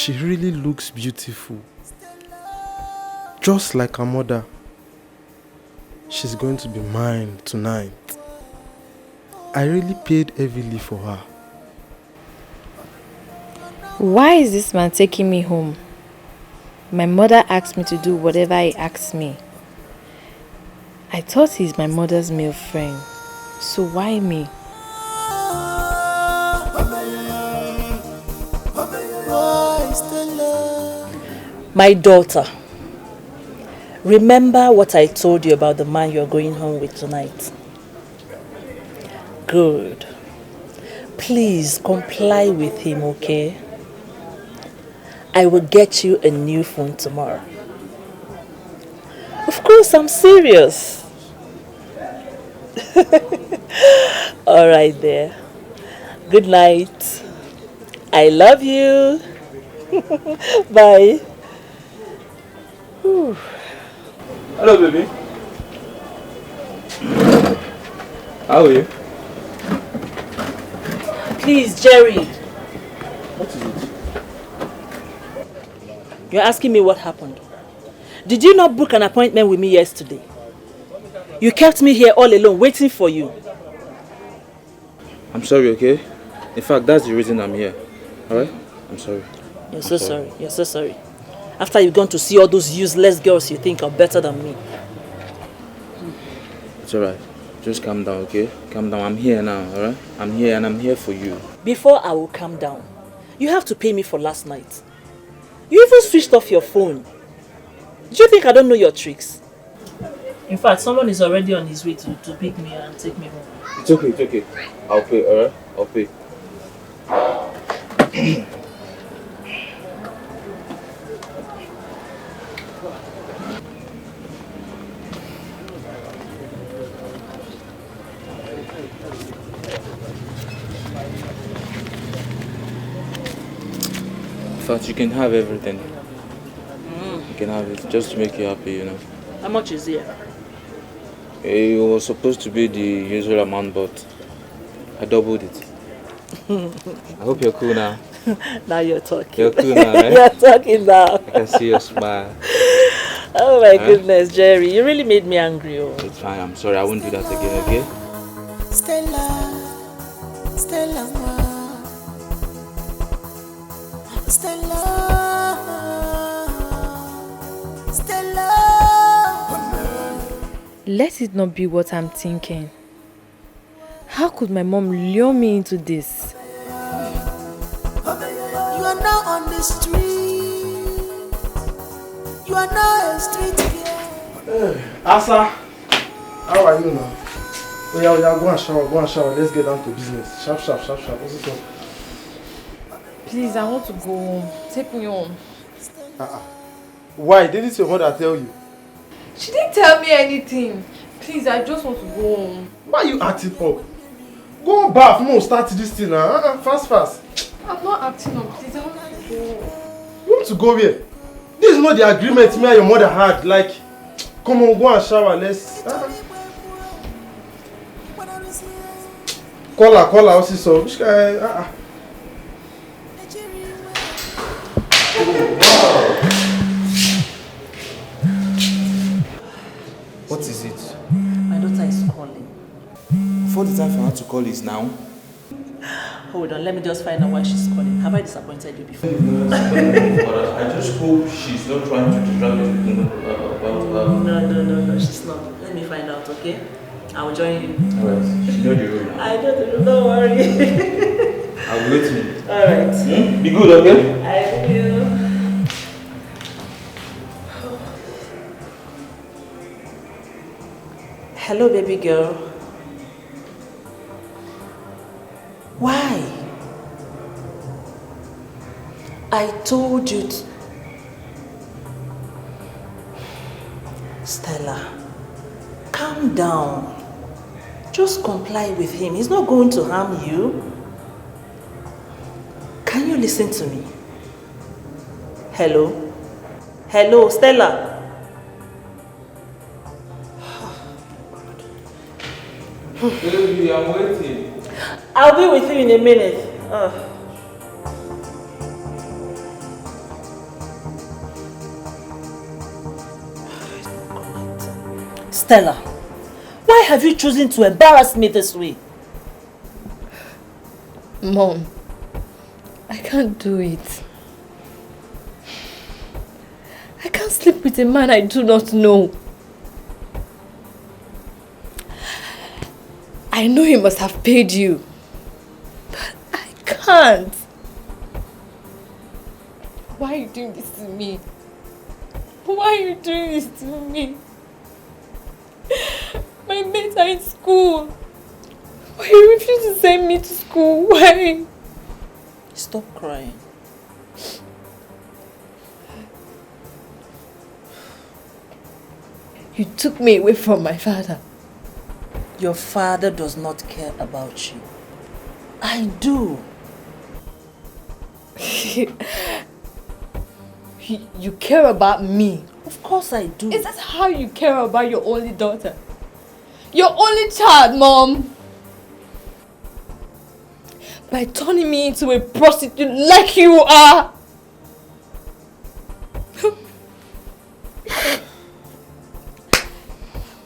She really looks beautiful. Just like her mother. She's going to be mine tonight. I really paid heavily for her. Why is this man taking me home? My mother asked me to do whatever he asked me. I thought he's my mother's male friend. So why me? My daughter, remember what I told you about the man you're going home with tonight? Good. Please comply with him, okay? I will get you a new phone tomorrow. Of course, I'm serious. All right there. Good night. I love you. Bye. Whew. Hello, baby. How are you? Please, Jerry. What is it? You're asking me what happened. Did you not book an appointment with me yesterday? You kept me here all alone waiting for you. I'm sorry, okay? In fact, that's the reason I'm here. Alright? I'm sorry. You're so sorry. You're so sorry. After you've gone to see all those useless girls you think are better than me. It's alright. Just calm down, okay? Calm down. I'm here now, alright? I'm here and I'm here for you. Before I will calm down, you have to pay me for last night. You even switched off your phone. Do you think I don't know your tricks? In fact, someone is already on his way to pick me and take me home. It's okay, it's okay. I'll pay, alright? I'll pay. In fact, you can have everything. You can have it just to make you happy, you know. How much is it? It was supposed to be the usual amount, but I doubled it. I hope you're cool now. Now you're talking. You're cool now, right? You're talking now. I can see your smile. Oh my goodness, Jerry. You really made me angry. Oh. It's fine, I'm sorry. I won't do that again, okay? Stella, Stella, Stella, Stella. Let it not be what I'm thinking. How could my mom lure me into this? You are now on the street. You are now a street girl. Hey, Asa, how are you now? Oh yeah, go and shower, let's get down to business. Sharp. What's it called? Please, I want to go home. Take me home. Why? Didn't your mother tell you? She didn't tell me anything. Please, I just want to go home. Why are you acting up? Go bath, no, start this thing now. Fast. I'm not acting up. Please, I want to go. You want to go where? This is not the agreement me and your mother had. Like, come on, go and shower, let's... Call her, also. Which guy? What is it? My daughter is calling. Before the time for her to call is now. Hold on, let me just find out why she's calling. Have I disappointed you before? I just hope she's not trying to distract you about No, she's not. Let me find out, okay? I will join you. Alright, she knows the room. I know the room, don't worry. I'll be waiting. Alright. Be good, okay? I will. Hello, baby girl. Why? I told you to... Stella, calm down. Just comply with him. He's not going to harm you. Can you listen to me? Hello? Hello, Stella? Baby, I'm waiting. I'll be with you in a minute. Stella, why have you chosen to embarrass me this way? Mom, I can't do it. I can't sleep with a man I do not know. I know he must have paid you, but I can't. Why are you doing this to me? Why are you doing this to me? My mates are in school. Why you refuse to send me to school? Why? Stop crying. You took me away from my father. Your father does not care about you. I do. You care about me. Of course I do. Is that how you care about your only daughter? Your only child, Mom? By turning me into a prostitute like you are.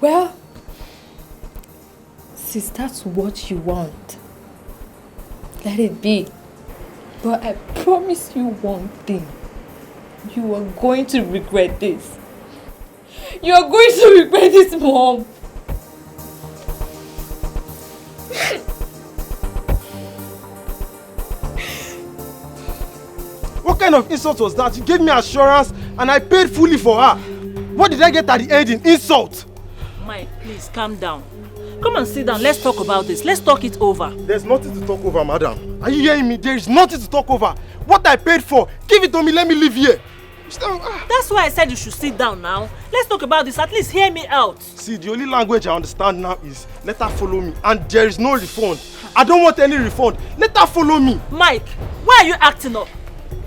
Well, since that's what you want, let it be. But I promise you one thing. You are going to regret this. You are going to regret this, Mom. What kind of insult was that? You gave me assurance and I paid fully for her. What did I get at the end in insult? Mike, please calm down. Come and sit down. Let's talk about this. Let's talk it over. There's nothing to talk over, madam. Are you hearing me? There is nothing to talk over. What I paid for, give it to me, let me live here. That's why I said you should sit down now. Let's talk about this. At least hear me out. See, the only language I understand now is let her follow me. And there is no refund. I don't want any refund. Let her follow me. Mike, why are you acting up?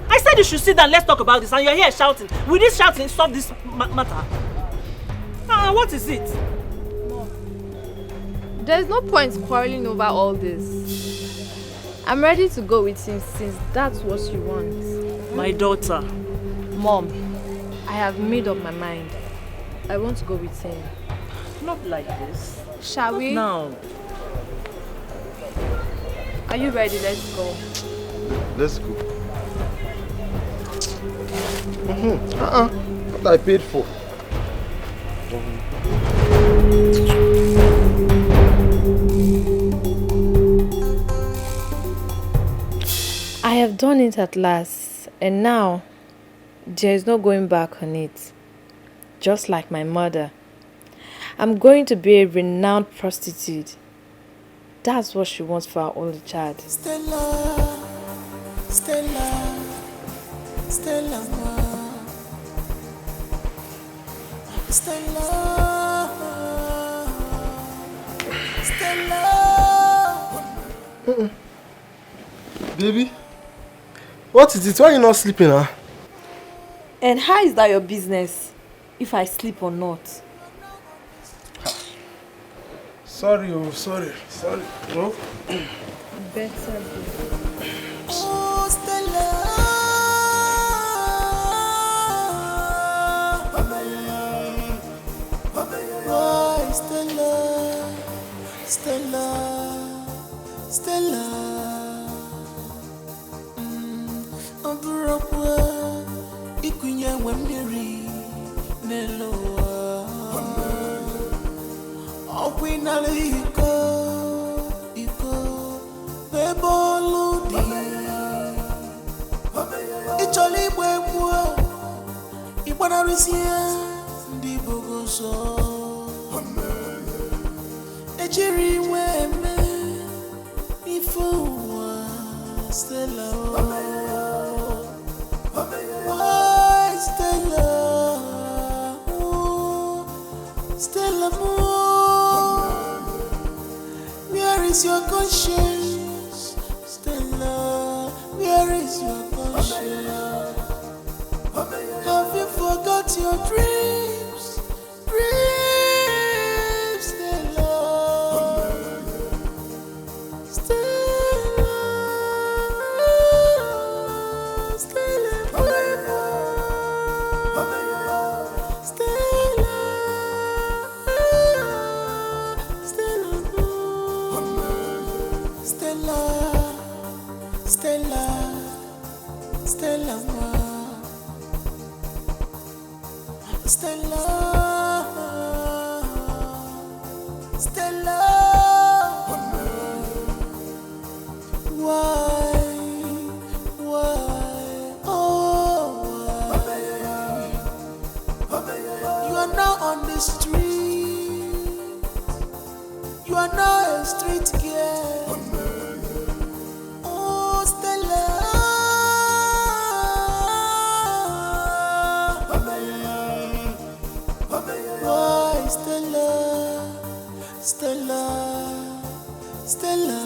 I said you should sit down. Let's talk about this. And you're here shouting. Will this shouting solve this matter? What is it? There's no point quarreling over all this. I'm ready to go with him since that's what you want. My daughter. Mom, I have made up my mind. I want to go with him. Not like this. Shall we? No. Are you ready? Let's go. Let's go. What I paid for. I have done it at last, and now there is no going back on it. Just like my mother, I'm going to be a renowned prostitute. That's what she wants for our only child. Stella, Stella, Stella, Stella, Stella. Baby, what is it? Why are you not sleeping, huh? And how is that your business? If I sleep or not? Sorry. No? Better. Oh, Stella. Why, Stella? Stella. Stella. Ambrokwa. Ikunya wembiri. Neloa. Opinale iko. Beboludi. Icholi bwebwa. Ibanarisia. Ndi bogoso. Ejiri weme. Ifuwa. Stella. Why Stella? Oh, Stella where is your conscience? Stella, where is your conscience? Have you forgot your dreams? Dreams, Stella. Stella, Stella, Stella. Stella,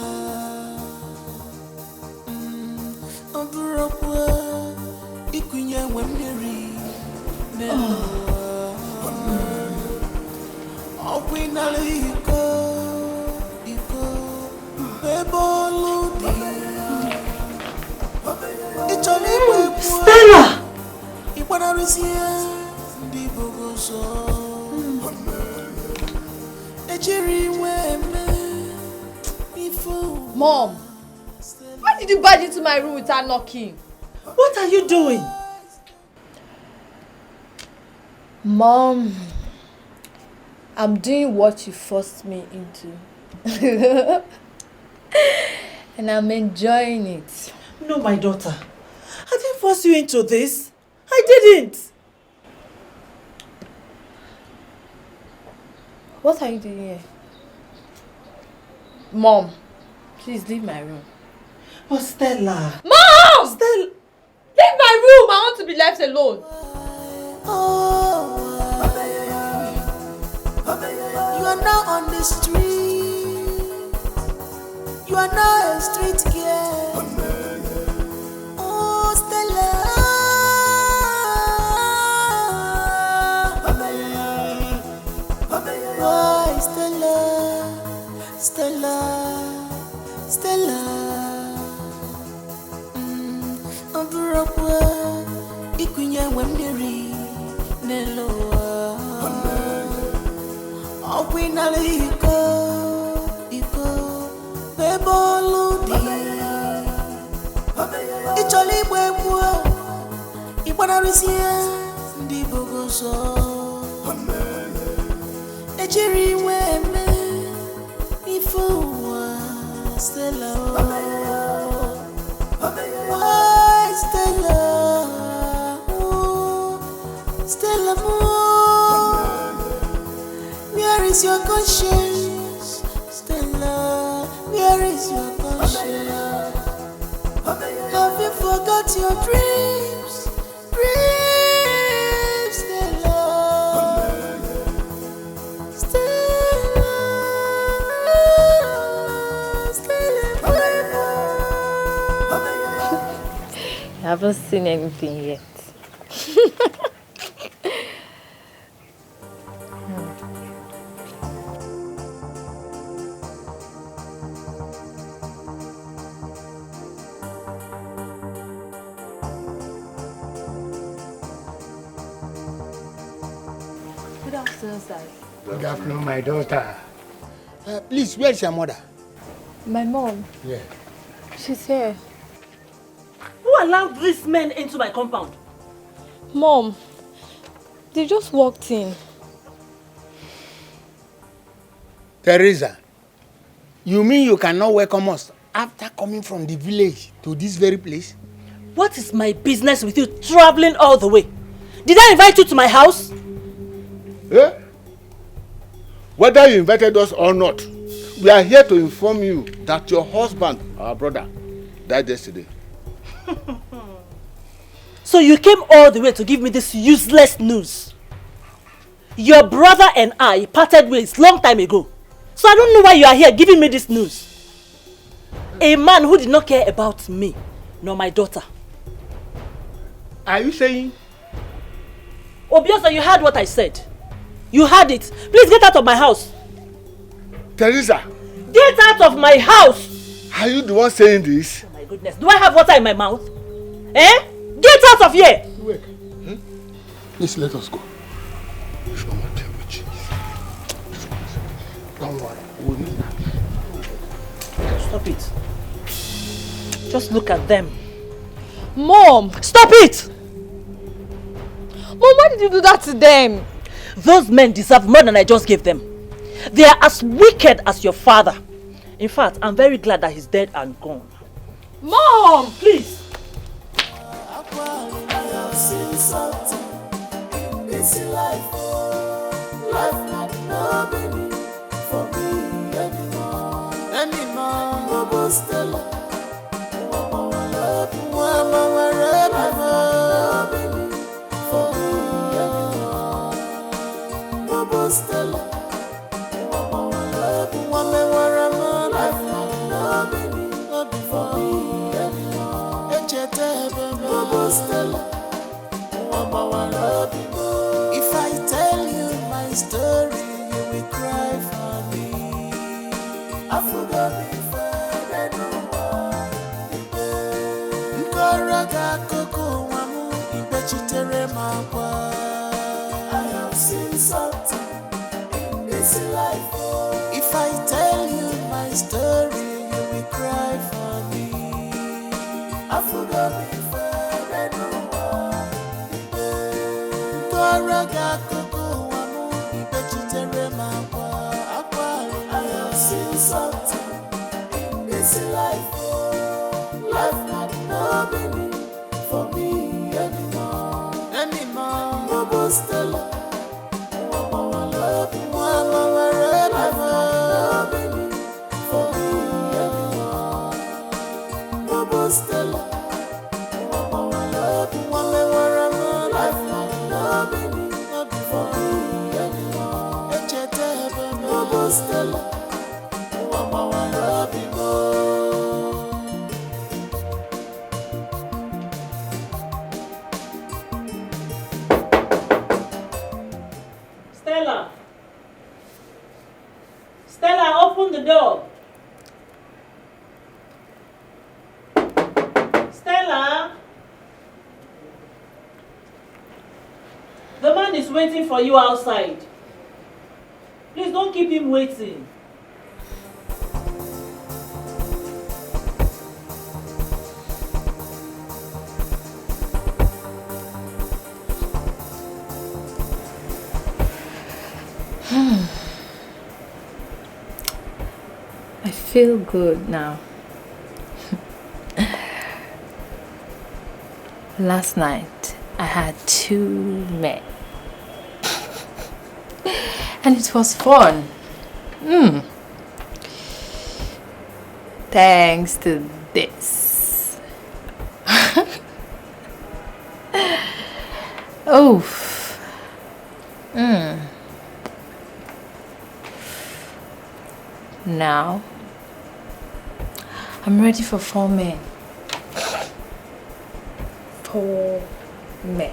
Aburokwa, Ikunya Wemiri, Nella, Awinale, Iko, Beboludi, Stella! Iwanarisia, Dibogoso, Ejiri Weme. Mom, why did you barge into my room without knocking? What are you doing? Mom, I'm doing what you forced me into. And I'm enjoying it. No, my daughter. I didn't force you into this. I didn't. What are you doing here? Mom, please leave my room. Oh, Stella. Mom! Stella. Leave my room! I want to be left alone. You are now on the street. You are now a street girl. Oh, Stella. Why, Stella? Stella. Stella. Aburokwa, Ikunya Wemiri, Neloa. Awinale Iko, Beboludi. Icholi Webua, Iwanarisia, Dibogoso. Ejiri Weme, Ifua, Stella. Why, Stella? Stella, where is your conscience? Stella, where is your conscience? Have you forgot your dreams? Dreams, Stella. Stella, Stella. I haven't seen anything yet. Good afternoon, sir. Good afternoon, my daughter. Please, where is your mother? My mom, Yeah. she's here. Who allowed these men into my compound? Mom, they just walked in. Teresa, you mean you cannot welcome us after coming from the village to this very place? What is my business with you traveling all the way? Did I invite you to my house? Eh? Whether you invited us or not, we are here to inform you that your husband, our brother, died yesterday. So you came all the way to give me this useless news. Your brother and I parted ways long time ago. So I don't know why you are here giving me this news. A man who did not care about me, nor my daughter. Are you saying? Obiosa, you heard what I said. You heard it. Please get out of my house. Teresa, Get out of my house. are you the one saying this? Oh my goodness. Do I have water in my mouth? Eh? Get out of here. Wait. Please let us go. Don't worry. Stop it. Just look at them. Mom! Stop it! Mom, why did you do that to them? Those men deserve more than I just gave them. They are as wicked as your father. In fact, I'm very glad that he's dead and gone. Mom! Please. This life, life not no meaning for me anymore. Mama Stella, Mama for me anymore. Mama Stella, Mama life If I tell you my story, you will cry for me. I forgot before that no one. Nkoroga koko wamu ibechitere makwa. I have seen something in this life. If I tell you my story, you will cry for me. I forgot before that no one. Nkoroga koko wamu ibechitere makwa. I have seen something in this life. Life not no meaning for me anymore. No more Stella. Mama, I love you. Mama, I love you. No meaning for me anymore. No more Stella. Mama, I love you. Mama, life not no meaning for me anymore. No more Stella. Mama, I love you more. Stella! Stella, open the door! Stella! The man is waiting for you outside. Please don't keep him waiting. I feel good now. Last night I had 2 men. And it was fun. Thanks to this. Oh. Now I'm ready for 4 men. 4 men.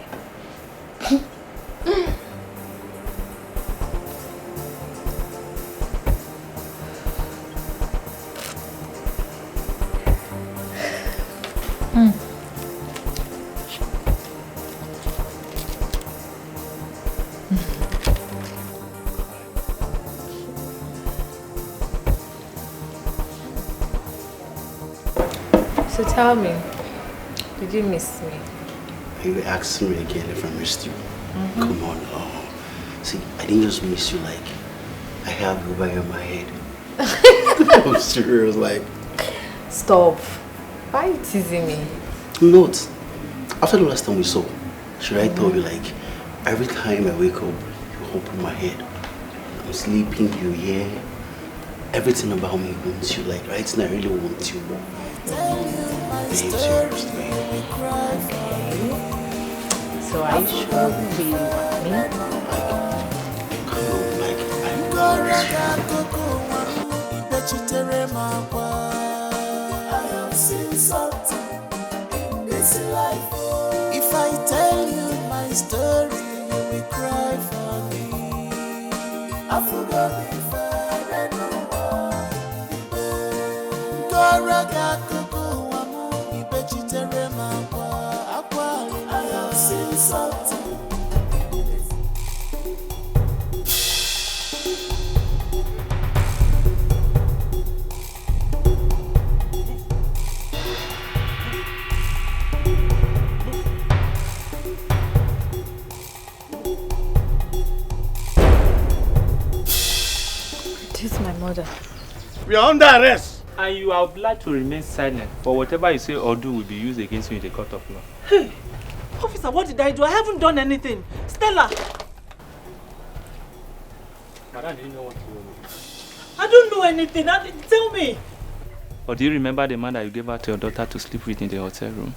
So tell me, did you miss me? You asked me again if I missed you. Come on, see, I didn't just miss you, like, I have you by my head. I'm serious, like. Stop. Why are you teasing me? Not. After the last time we saw, should I tell you, like, every time I wake up, you open my head. I'm sleeping, you hear. Everything about me wants you, like, right now I really want you. Babe, seriously. So are you sure you really want me? Come on, like, I have seen something in this life. If I tell you my story, you will cry for me. I forgot before that no one. I have seen something. This is my mother. We are under arrest. And you are obliged to remain silent, for whatever you say or do will be used against you in the court of law. Hey! Officer, what did I do? I haven't done anything. Stella! Madam, do you know what you do? I don't know anything. Tell me. Or do you remember the man that you gave out to your daughter to sleep with in the hotel room?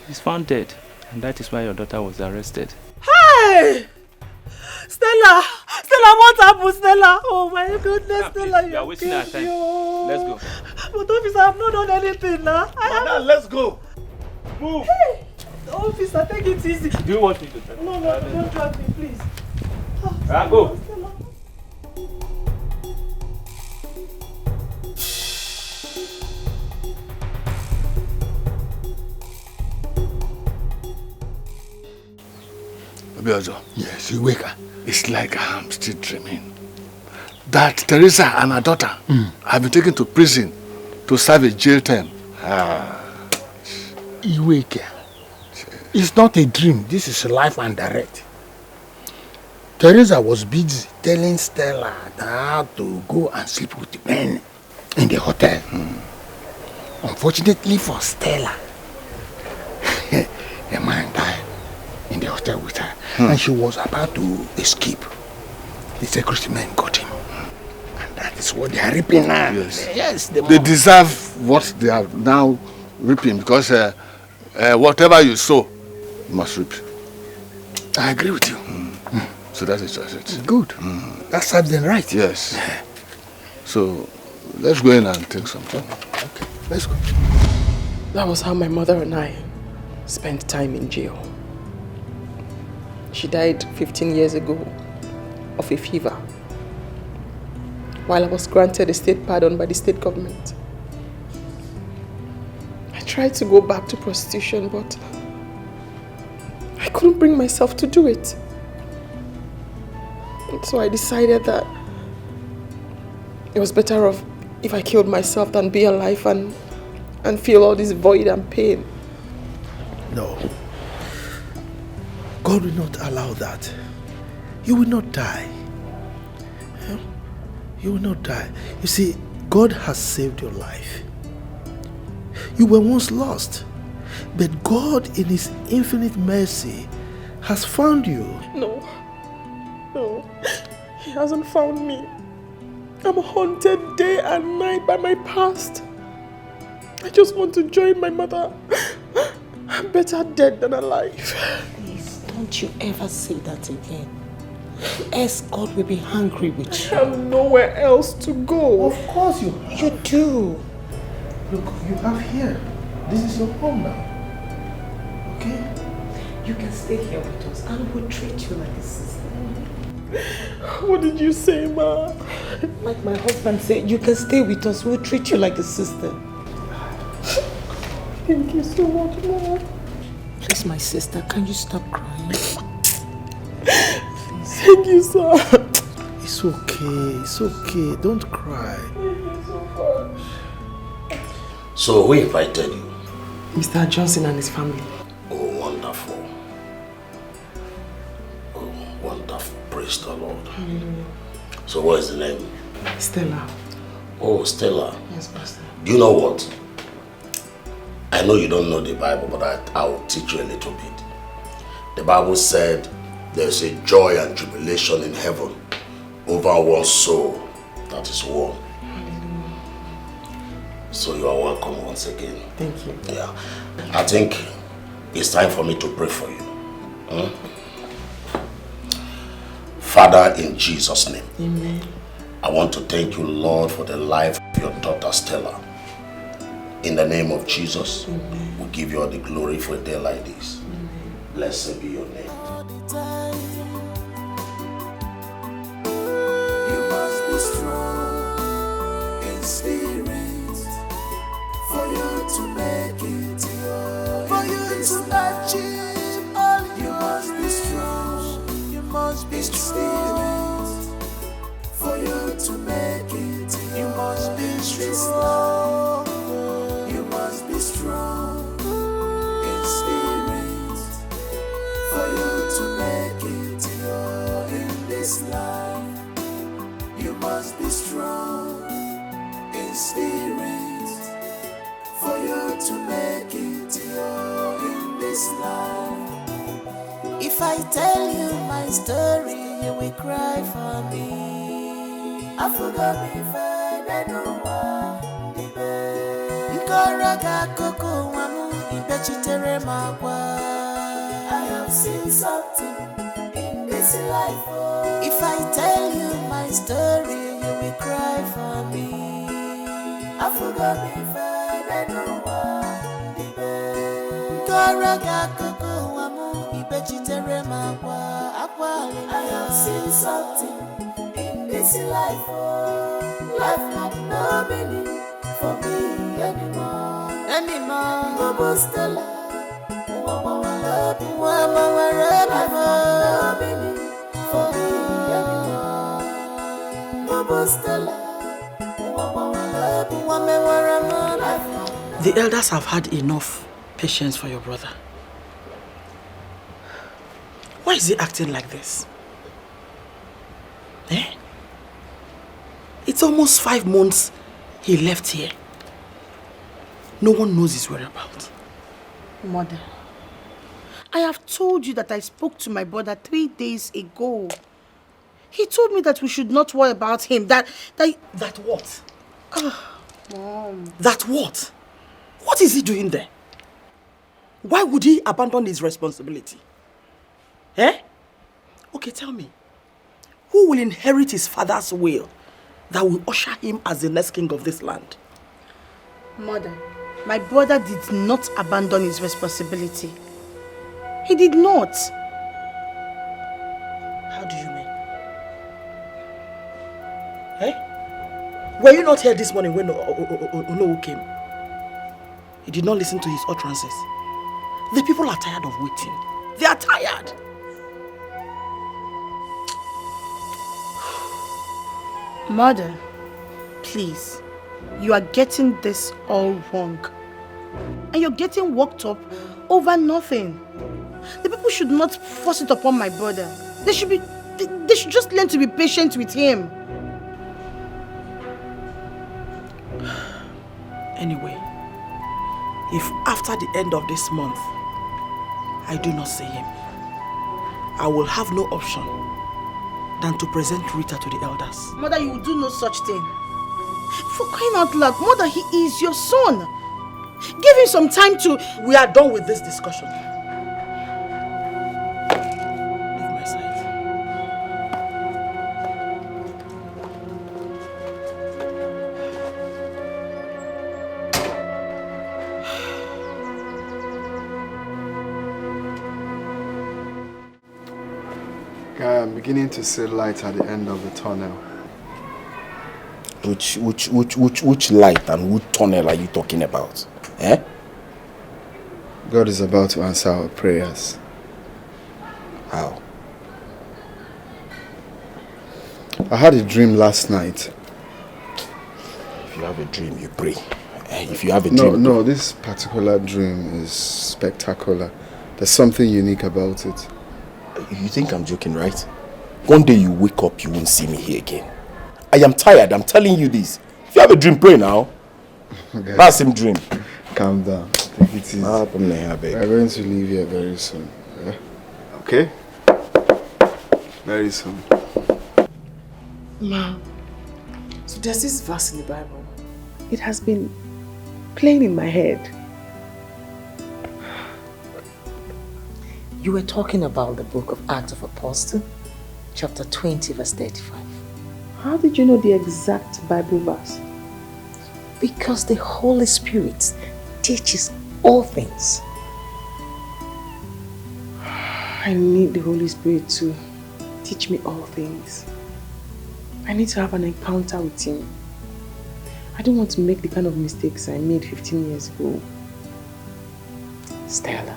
He's found dead, and that is why your daughter was arrested. Hey! Stella! Stella, what happened, Stella? Oh my goodness, Stella, you are wasting our time. Let's go. But officer, I have not done anything now. Madam, let's go. Move. Hey! Officer, take it easy. Do you want me to try? No, don't drag me, please. Go. Abiojo. Yes, you wake her. It's like I'm still dreaming. That Teresa and her daughter have been taken to prison to serve a jail term. You wake her. It's not a dream. This is life and direct. Teresa was busy telling Stella that to go and sleep with the men in the hotel. Unfortunately for Stella, a man died in the hotel with her, and she was about to escape. The security men got him, and that is what they are reaping now. Yes, they deserve what they are now reaping, because whatever you sow, you must reap. I agree with you. So that is just it. Good. That serves them right. Yes. So let's go in and take something. Okay, let's go. That was how my mother and I spent time in jail. She died 15 years ago of a fever, while I was granted a state pardon by the state government. I tried to go back to prostitution, but I couldn't bring myself to do it. And so I decided that it was better off if I killed myself than be alive and feel all this void and pain. No. God will not allow that. You will not die. You will not die. You see, God has saved your life. You were once lost, but God in His infinite mercy has found you. No, He hasn't found me. I'm haunted day and night by my past. I just want to join my mother. I'm better dead than alive. Please, don't you ever say that again. Else God will be angry with you. I have nowhere else to go. Of course you have. You do. Look, you have here. This is your home now. Okay? You can stay here with us and we'll treat you like a sister. What did you say, Ma? Like my husband said, you can stay with us, we'll treat you like a sister. Thank you so much, Ma. Please, my sister, can you stop crying? Thank you, sir. It's okay. It's okay. Don't cry. Thank you so much. So who invited you? Mr. Johnson and his family. Oh, wonderful. Oh, wonderful. Praise the Lord. Hallelujah. So what is the name? Stella. Oh, Stella. Yes, Pastor. Do you know what? I know you don't know the Bible, but I will teach you a little bit. The Bible said there's a joy and jubilation in heaven over one soul that is won. So you are welcome once again. Thank you. Yeah. I think it's time for me to pray for you. Father, in Jesus' name. Amen. I want to thank you, Lord, for the life of your daughter Stella. In the name of Jesus, we give you all the glory for a day like this. Blessed be your name. You must be strong in spirit for you to make it here. For you to achieve all you must be strong. You must be strong for you to make it here. You must be strong. You must be strong in spirit for you to make it here in this life. You must be strong in spirit for you to make it here in this life. If I tell you my story, you will cry for me. I forgot me fed, I know why. I have seen something in this life. If I tell you my story, you will cry for me. I forgot me fed, I know why. I have seen something in this life. Life had no meaning for me anymore. Mama Stella, life had no meaning for me anymore. Mama Stella. The elders have had enough patience for your brother. Why is he acting like this? It's almost 5 months he left here. No one knows his whereabouts. Mother, I have told you that I spoke to my brother 3 days ago. He told me that we should not worry about him. That what? Mom. That what? What is he doing there? Why would he abandon his responsibility? Okay, tell me. Who will inherit his father's will that will usher him as the next king of this land? Mother, my brother did not abandon his responsibility. He did not. How do you mean? Were you not here this morning when Onowu came? He did not listen to his utterances. The people are tired of waiting. They are tired. Mother, please, you are getting this all wrong. And you're getting worked up over nothing. The people should not force it upon my brother. They should just learn to be patient with him. Anyway, if after the end of this month, I do not see him, I will have no option than to present Rita to the elders. Mother, you will do no such thing. For crying out loud, Mother, he is your son. Give him some time to... We are done with this discussion. Leave my side. Guy, I'm beginning to see light at the end of the tunnel. Which light and which tunnel are you talking about? God is about to answer our prayers. How? I had a dream last night. If you have a dream, you pray. If you have a dream... No, this particular dream is spectacular. There's something unique about it. You think I'm joking, right? One day you wake up, you won't see me here again. I am tired, I'm telling you this. If you have a dream, pray now. Okay. That's him dream. Calm down. Take it easy. We're going to leave here very soon. Yeah? Okay? Very soon. Ma, so there's this verse in the Bible. It has been playing in my head. You were talking about the book of Acts of Apostles, chapter 20, verse 35. How did you know the exact Bible verse? Because the Holy Spirit teaches all things. I need the Holy Spirit to teach me all things. I need to have an encounter with Him. I don't want to make the kind of mistakes I made 15 years ago. Stella,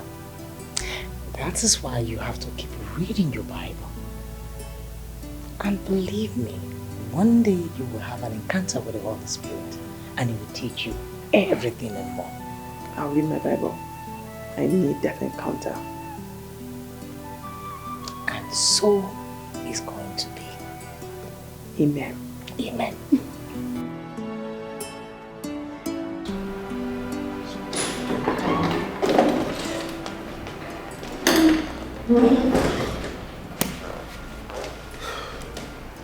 that is why you have to keep reading your Bible. And believe me, one day you will have an encounter with the Holy Spirit and He will teach you everything and more. I'll read my Bible. I need that encounter. And so it's going to be. Amen. Amen.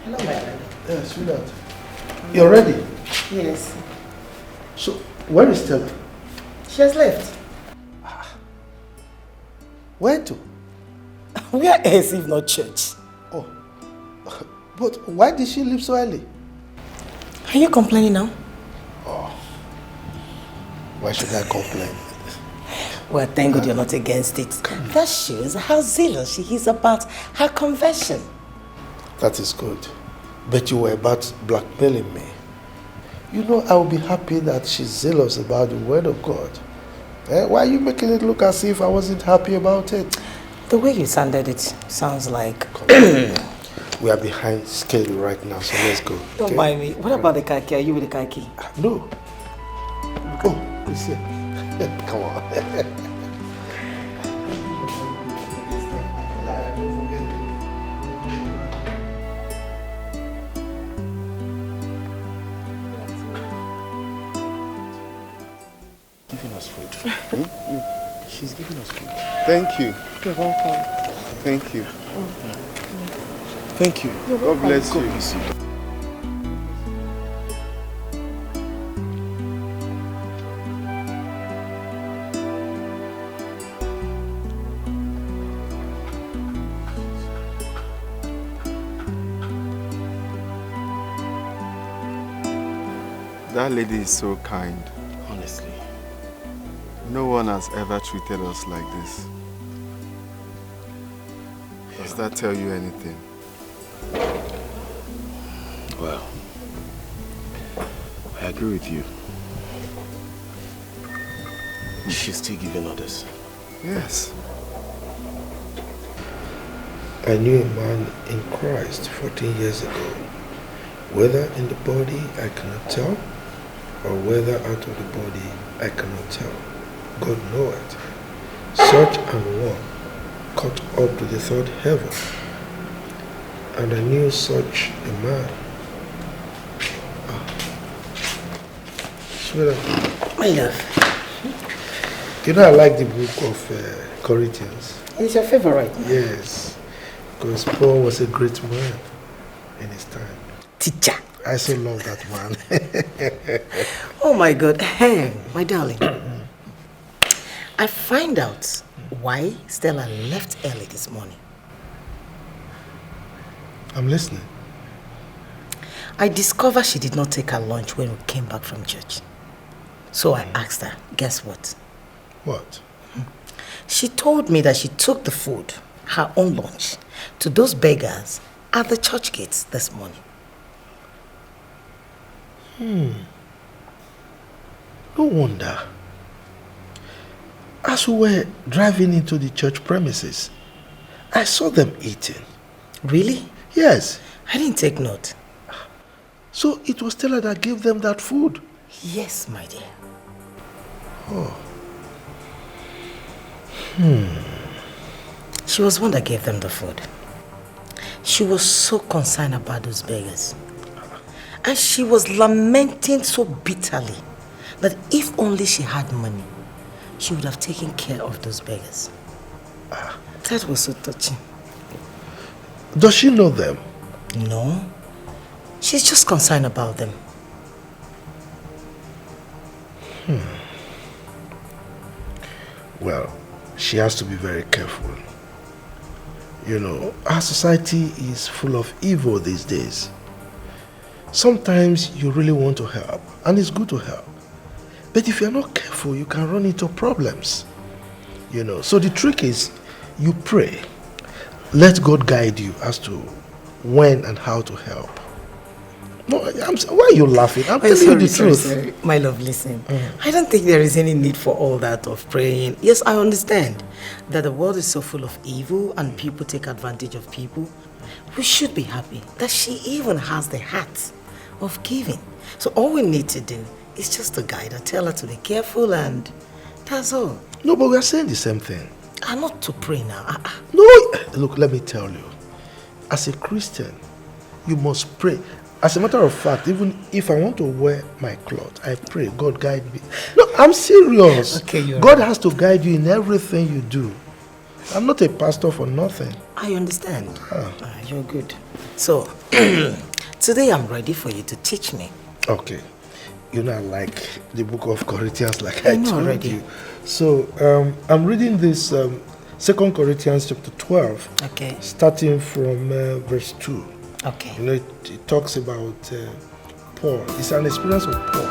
Hello, my friend. Yeah, sweetheart. You're ready? Yes. So, where is Stella? She has left. Where to? Where else if not church? Oh, but why did she leave so early? Are you complaining now? Oh, why should I complain? Well, thank God you're not against it. That shows how zealous she is about her conversion. That is good. But you were about blackmailing me. You know, I will be happy that she's zealous about the word of God. Why are you making it look as if I wasn't happy about it? The way you sounded it sounds like... We are behind schedule right now, so let's go. Don't mind me. What about the kaki? Are you with the kaki? No. Oh, it's here. Come on. Giving us food. She's giving us food. Thank you. You're welcome. Thank you. Thank you. God bless you. That lady is so kind. Honestly. No one has ever treated us like this. Does that tell you anything? Well, I agree with you. She's still giving orders. Yes. I knew a man in Christ 14 years ago. Whether in the body I cannot tell, or whether out of the body I cannot tell. God knoweth. Such an one caught up to the third heaven. And I knew such a man. My love. You know, I like the book of Corinthians. It's your favorite? Yes. Because Paul was a great man in his time. Teacher. I so love that man. Oh my God. Hey, my darling. I find out why Stella left early this morning. I'm listening. I discovered she did not take her lunch when we came back from church. So I asked her, guess what? What? She told me that she took the food, her own lunch, to those beggars at the church gates this morning. No wonder. As we were driving into the church premises, I saw them eating. Really? Yes. I didn't take note. So it was Stella that gave them that food? Yes, my dear. Oh. She was one that gave them the food. She was so concerned about those beggars. And she was lamenting so bitterly that if only she had money, she would have taken care of those beggars. That was so touching. Does she know them? No. She's just concerned about them. Well, she has to be very careful. You know, our society is full of evil these days. Sometimes you really want to help, and it's good to help. But if you're not careful, you can run into problems. You know, so the trick is you pray. Let God guide you as to when and how to help. No, why are you laughing? I'm telling you the truth. Sorry. My love, listen. I don't think there is any need for all that of praying. Yes, I understand that the world is so full of evil and people take advantage of people. We should be happy that she even has the heart of giving. So all we need to do is just to guide her, tell her to be careful, and that's all. No, but we are saying the same thing. I'm not to pray now. No, look, let me tell you. As a Christian, you must pray. As a matter of fact, even if I want to wear my cloth, I pray, God guide me. No, I'm serious. Okay, God has to guide you in everything you do. I'm not a pastor for nothing. I understand. You're good. So, today I'm ready for you to teach me. Okay. You know, I like the book of Corinthians, like I told already. you. So, I'm reading this 2 Corinthians chapter 12. Okay. Starting from verse 2. Okay. You know, it talks about Paul. It's an experience of Paul.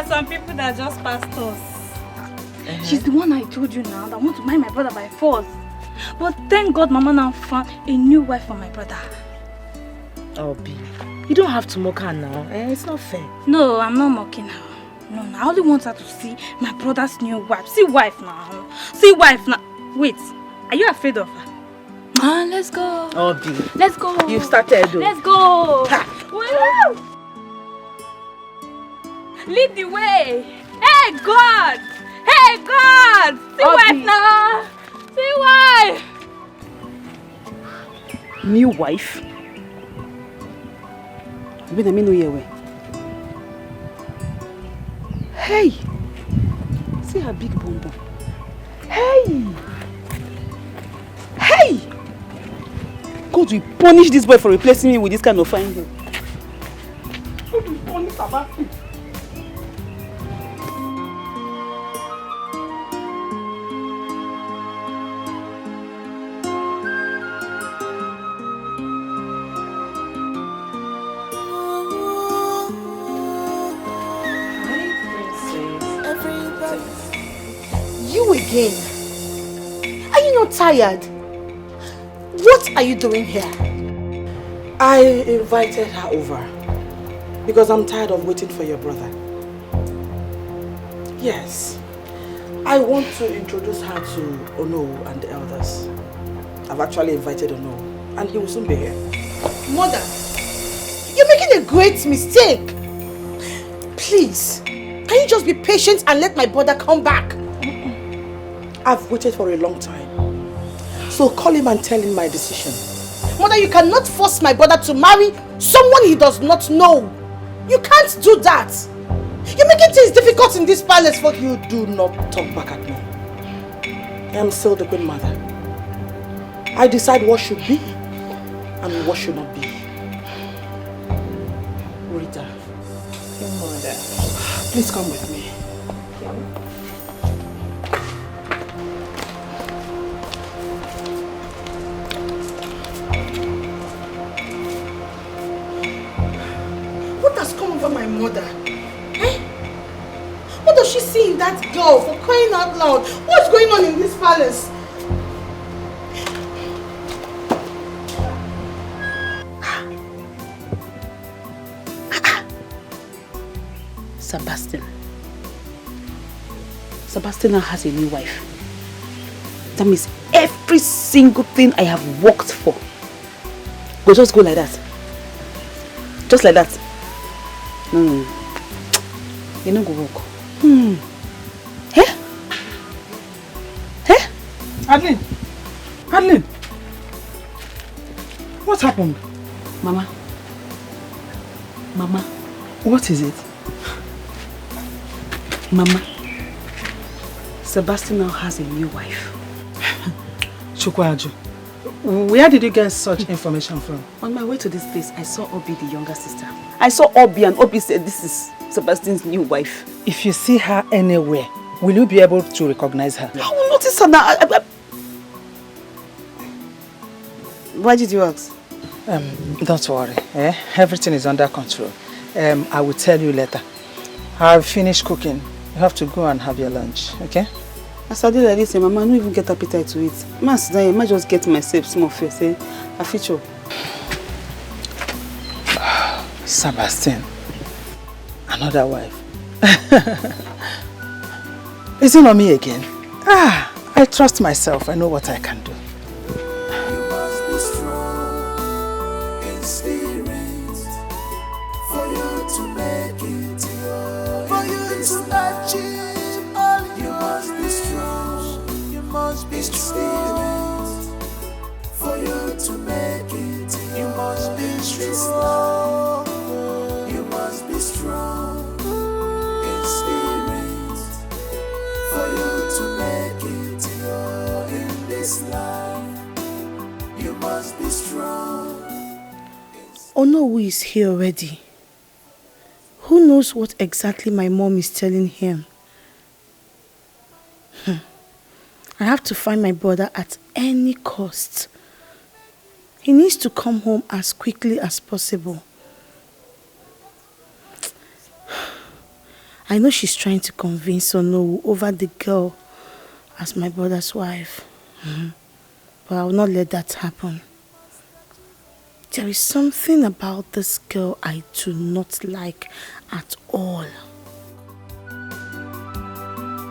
some people that just passed us. She's the one I told you now that want to marry my brother by force. But thank God Mama now found a new wife for my brother. Oh, B, you don't have to mock her now. It's not fair. No, I'm not mocking her. No, I only want her to see my brother's new wife. See wife now. See wife now. Wait, are you afraid of her? Man, let's go. Oh, B. Let's go. You've started though. Let's go. Woo! Lead the way. Hey, God. Hey, God. See wife now. See wife. New wife? Wait a minute, here. Hey! See her big bum bum. Hey! Hey! God will punish this boy for replacing me with this kind of fine girl. God will punish Sebastian. You again? Are you not tired? What are you doing here? I invited her over because I'm tired of waiting for your brother. Yes, I want to introduce her to Ono and the elders. I've actually invited Ono and he will soon be here. Mother, you're making a great mistake. Please, can you just be patient and let my brother come back? I've waited for a long time. So call him and tell him my decision. Mother, you cannot force my brother to marry someone he does not know. You can't do that. You're making things difficult in this palace for you. Do not talk back at me. I am still the Queen Mother. I decide what should be and what should not be. Rita. Your mother. Please come with me. What has come over my mother? Eh? What does she see in that girl, for crying out loud? What's going on in this palace? Sebastian. Sebastian now has a new wife. That means every single thing I have worked for will just go like that. Just like that. No. You don't go walk. Eh? Eh? Adeline! Adeline! What happened? Mama. Mama. What is it? Mama. Sebastian now has a new wife. Chukwaju, where did you get such information from? On my way to this place, I saw Obi, the younger sister. I saw Obi and Obi said this is Sebastian's new wife. If you see her anywhere, will you be able to recognize her? I will notice her now. Why did you ask? Don't worry. Everything is under control. I will tell you later. I've finished cooking. You have to go and have your lunch, okay? As I did like this, Mama, I don't even get appetite to eat. I might just get myself small first. I feature. Sebastian, another wife. Is it not me again? I trust myself. I know what I can do. You must be strong in spirit for you to make it, for you to achieve all. You must be strong. You must be strong for you to make it. You must be strong. You must be strong in spirit for you to make it in this life. You must be strong. Ono is here already. Who knows what exactly my mom is telling him? I have to find my brother at any cost. He needs to come home as quickly as possible. I know she's trying to convince Ono over the girl as my brother's wife. But I will not let that happen. There is something about this girl I do not like at all.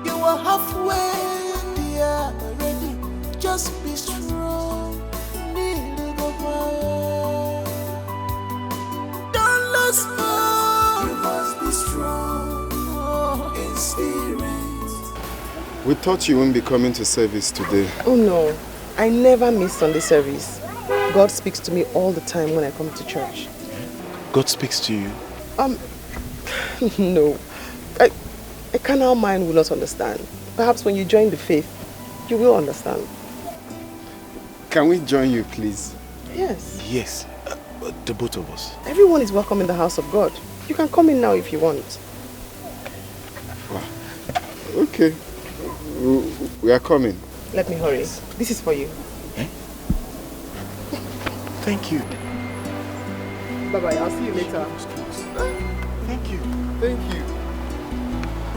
You are halfway there already. Just be strong. Don't lose hope. You must be strong in spirit. We thought you wouldn't be coming to service today. Oh no, I never miss Sunday service. God speaks to me all the time when I come to church. God speaks to you? No. A carnal mind will not understand. Perhaps when you join the faith, you will understand. Can we join you, please? Yes. Yes, the both of us. Everyone is welcome in the house of God. You can come in now if you want. Wow. Okay. We are coming. Let me hurry. This is for you. Thank you. Bye-bye. I'll see you later. Thank you. Thank you.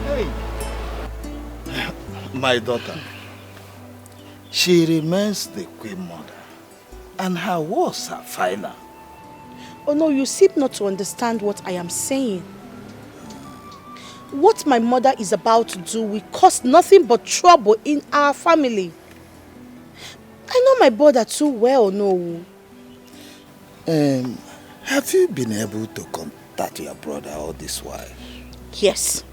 Hey. My daughter. She remains the queen mother. And her words are final. Oh no, you seem not to understand what I am saying. What my mother is about to do will cause nothing but trouble in our family. I know my brother too well, no. Have you been able to contact your brother all this while? Yes.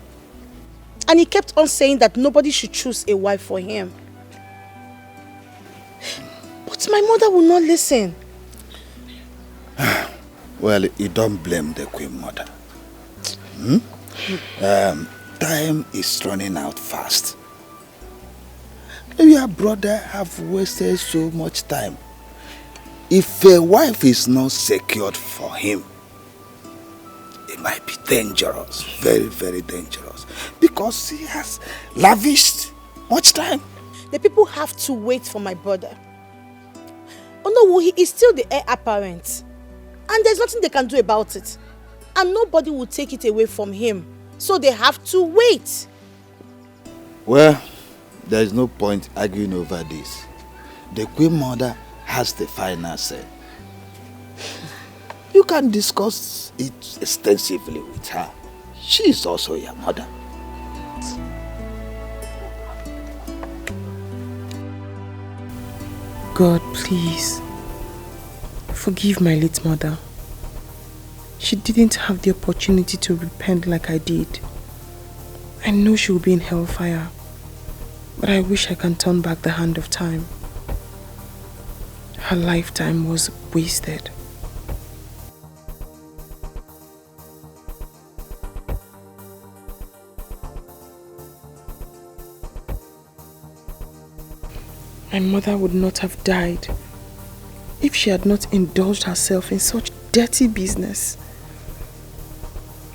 And he kept on saying that nobody should choose a wife for him. But my mother will not listen. Well, you don't blame the queen mother. Time is running out fast. Your brother have wasted so much time. If a wife is not secured for him, it might be dangerous, very, very dangerous, because he has lavished much time. The people have to wait for my brother. Oh no, he is still the heir apparent. And there's nothing they can do about it. And nobody will take it away from him. So they have to wait. Well, there is no point arguing over this. The queen mother has the final say. You can discuss it extensively with her. She is also your mother. God, please, forgive my late mother. She didn't have the opportunity to repent like I did. I know she will be in hellfire, but I wish I can turn back the hand of time. Her lifetime was wasted. My mother would not have died if she had not indulged herself in such dirty business.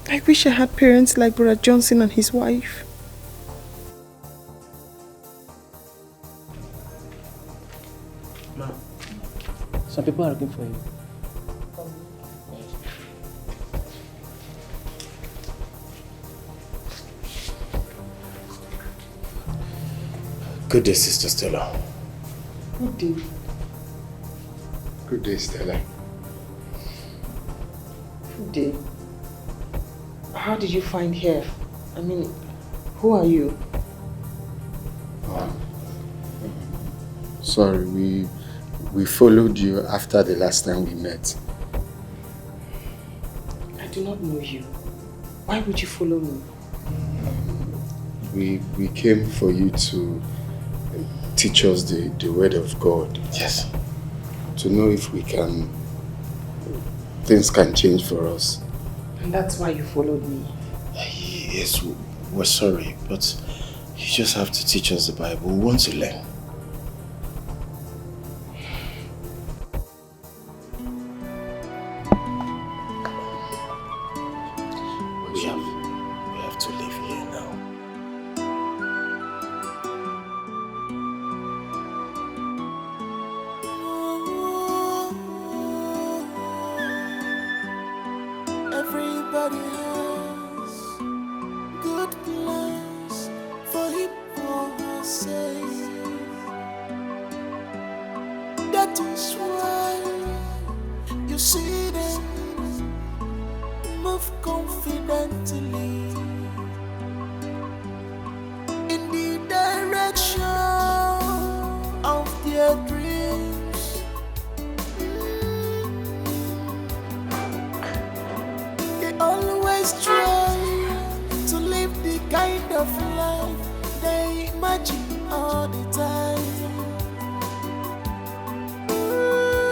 I wish I had parents like Brother Johnson and his wife. Ma, some people are looking for you. Good day, Sister Stella. Good day. Good day, Stella. Good day. How did you find here? I mean, who are you? Sorry, we followed you after the last time we met. I do not know you. Why would you follow me? We came for you to teach us the word of God. Yes. To know if things can change for us. And that's why you followed me. Yes, we're sorry, but you just have to teach us the Bible. We want to learn. We have to leave here now. Everybody has good That is why you see them move confidently in the direction of their dreams. They always try to live the kind of life they imagine all the time.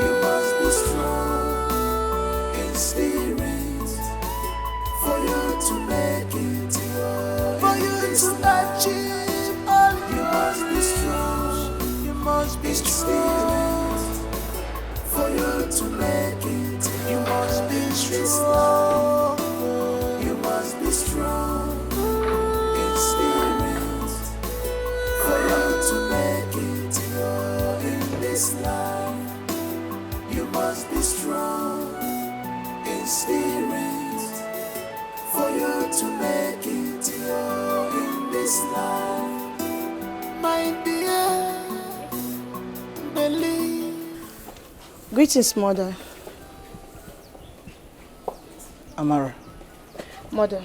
You must be strong in spirit for you to make it, for you to achieve all. You must be strong. You must be strong for you to make it. You must be strong. You must be strong in spirit for you to make it in this life. You must be strong in spirit for you to make it in this life. My dear, believe. Greetings, Mother. Amara, Mother.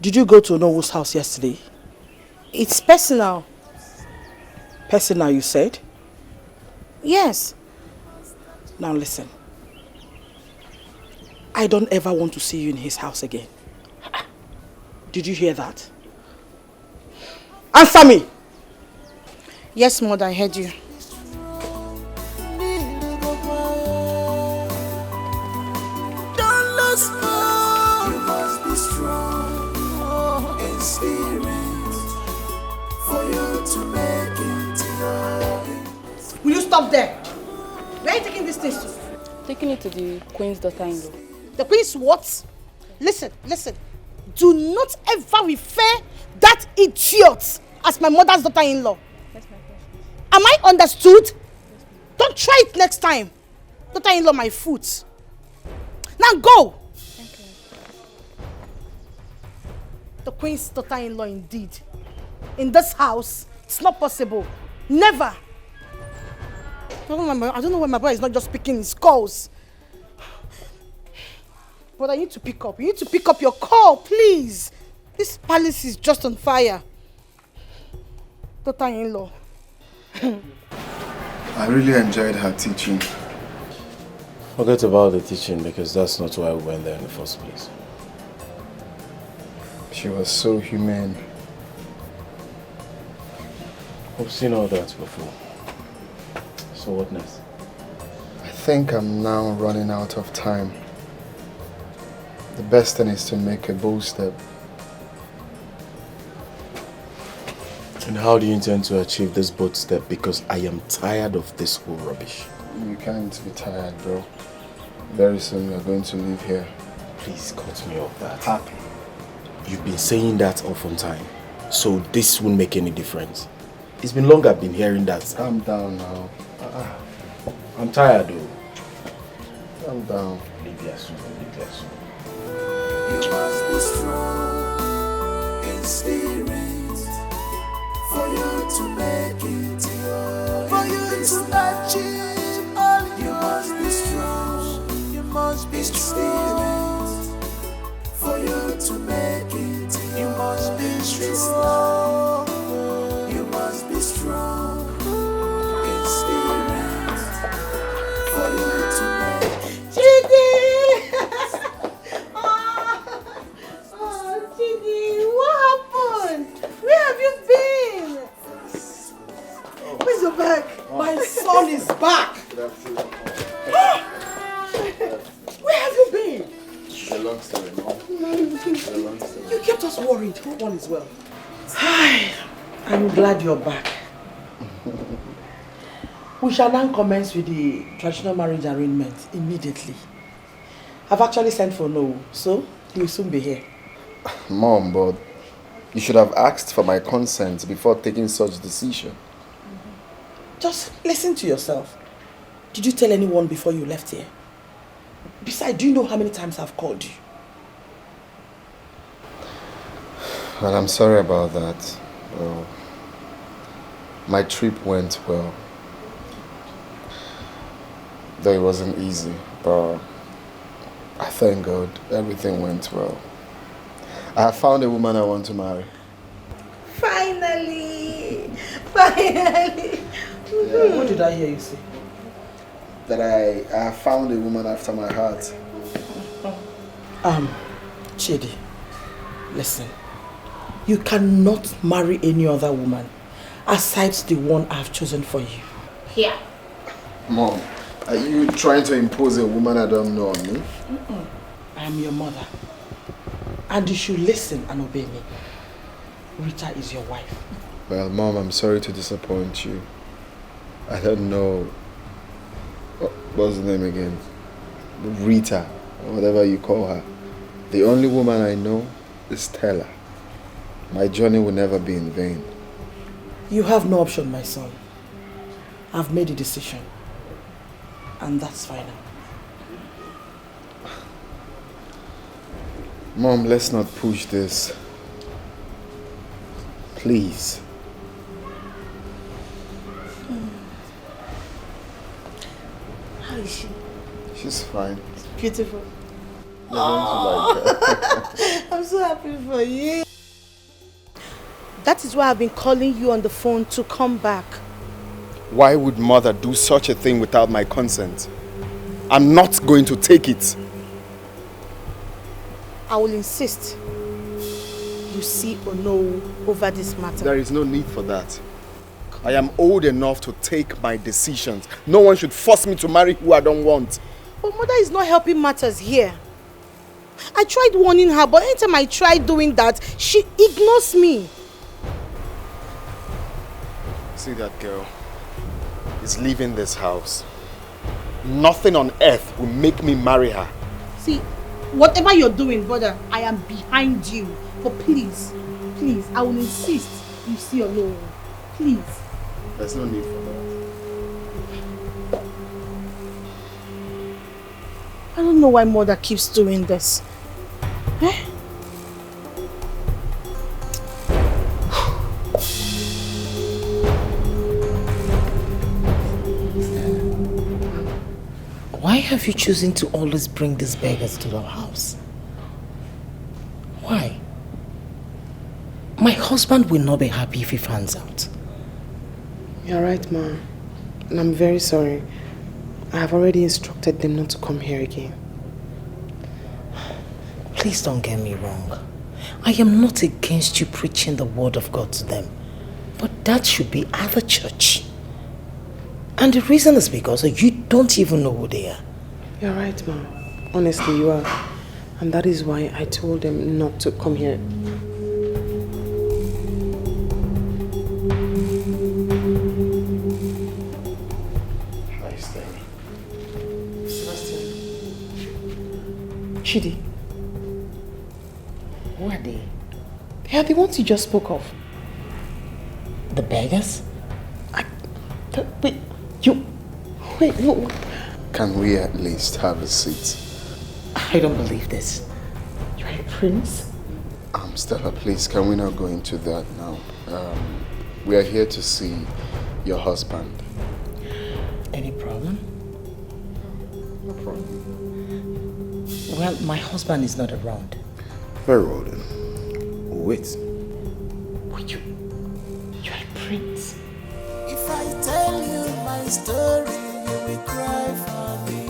did you go to Nowo's house yesterday? It's personal. Personal, you said? Yes. Now listen. I don't ever want to see you in his house again. Did you hear that? Answer me! Yes, Mother, I heard you. Don't lose hope. You must be strong in spirit for you to make it. Will you stop there? Where are you taking these things to? Taking it to the queen's daughter-in-law. The queen's what? Listen. Do not ever refer that idiot as my mother's daughter-in-law. Am I understood? Don't try it next time. Daughter-in-law, my foot. Now go. The queen's daughter-in-law indeed. In this house, it's not possible. Never. I don't know why my boy is not just picking his calls. But I need to pick up. You need to pick up your call, please. This palace is just on fire. Daughter-in-law. I really enjoyed her teaching. Forget about the teaching because that's not why we went there in the first place. She was so humane. I've seen all that before. So what next? I think I'm now running out of time. The best thing is to make a bold step. And how do you intend to achieve this bold step? Because I am tired of this whole rubbish. You can't be tired, bro. Very soon we are going to leave here. Please cut me off that. Happy. You've been saying that often time. So this won't make any difference. It's been long I've been hearing that. Calm down now. I'm tired though. Calm down. Leave here soon. You must be strong in spirit for you to make it, for you to achieve all. You must be strong. You must be strong for you to make it. You must be strong. You must be strong in spirit for you to make it. Chidi! Chidi, what happened? Where have you been? Where's your bag? My son is back! Where have you been? It's a long story, Mom. You kept us worried. Hope all is well. I'm glad you're back. We shall now commence with the traditional marriage arrangement immediately. I've actually sent for Noah, so he'll soon be here. Mom, but you should have asked for my consent before taking such decision. Just listen to yourself. Did you tell anyone before you left here? Besides, do you know how many times I've called you? Well, I'm sorry about that. My trip went well. Though it wasn't easy, but I thank God everything went well. I have found a woman I want to marry. Finally! Finally! Yeah, what did I hear you say? That I have found a woman after my heart. Chidi, listen. You cannot marry any other woman aside the one I've chosen for you. Here. Mom, are you trying to impose a woman I don't know on me? I am your mother. And you should listen and obey me. Rita is your wife. Well, Mom, I'm sorry to disappoint you. I don't know. What's the name again? Rita, or whatever you call her. The only woman I know is Stella. My journey will never be in vain. You have no option, my son. I've made a decision. And that's final. Mom, let's not push this. Please. How is she? She's fine. Beautiful. You're going to like her. I'm so happy for you. That is why I've been calling you on the phone to come back. Why would mother do such a thing without my consent? I'm not going to take it. I will insist you see or know over this matter. There is no need for that. I am old enough to take my decisions. No one should force me to marry who I don't want. But mother is not helping matters here. I tried warning her, but anytime I try doing that, she ignores me. See that girl is leaving this house. Nothing on earth will make me marry her. See, whatever you're doing, brother, I am behind you. But please, please, I will insist you see alone. Please. There's no need for that. I don't know why mother keeps doing this. Eh? Why have you chosen to always bring these beggars to our house? Why? My husband will not be happy if he finds out. You're right, Ma. And I'm very sorry. I have already instructed them not to come here again. Please don't get me wrong. I am not against you preaching the word of God to them. But that should be at the church. And the reason is because you don't even know who they are. You're right, Ma. Honestly, you are. And that is why I told them not to come here. Nice thing. Sebastian. Chidi. Who are they? They are the ones you just spoke of. The beggars? Wait, no. Can we at least have a seat? I don't believe this. You're a prince? Stella, please, can we not go into that now? We are here to see your husband. Any problem? No problem. Well, my husband is not around. Very well then. Wait. You're a prince. If I tell you my story, you will cry for me.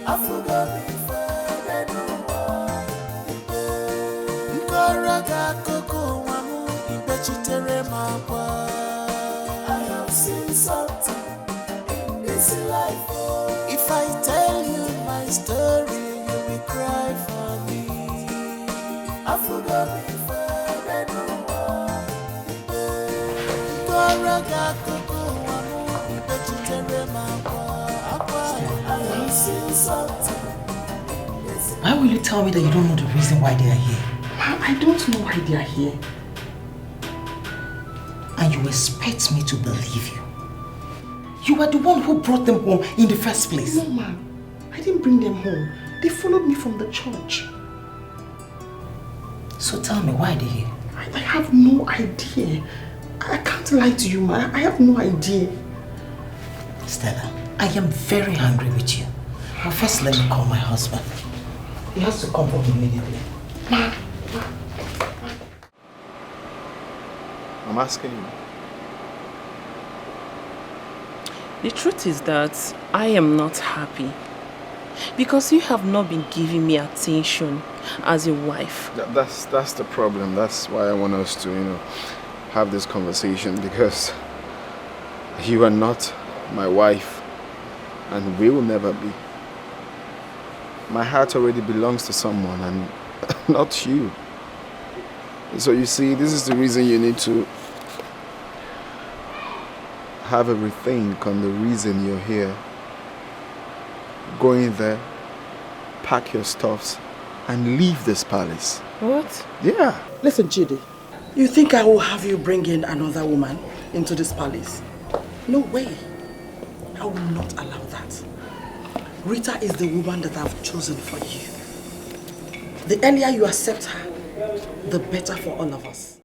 I forgot before I do I have seen something in this life. If I tell you my story, you will cry for me. I forgot before I do Why will you tell me that you don't know the reason why they are here? I don't know why they are here. And you expect me to believe you? You are the one who brought them home in the first place. No, ma'am. I didn't bring them home. They followed me from the church. So tell me, why are they here? I have no idea. I can't lie to you, ma. I have no idea. Stella, I am very angry with you. But first, let me call my husband. He has to come home immediately. I'm asking you. The truth is that I am not happy because you have not been giving me attention as a wife. That's the problem. That's why I want us to, have this conversation, because you are not my wife and we will never be. My heart already belongs to someone and not you. So you see, this is the reason you need to have a rethink on the reason you're here. Go in there, pack your stuffs, and leave this palace. What? Yeah. Listen, Chidi, you think I will have you bring in another woman into this palace? No way. I will not allow that. Rita is the woman that I've chosen for you. The earlier you accept her, the better for all of us.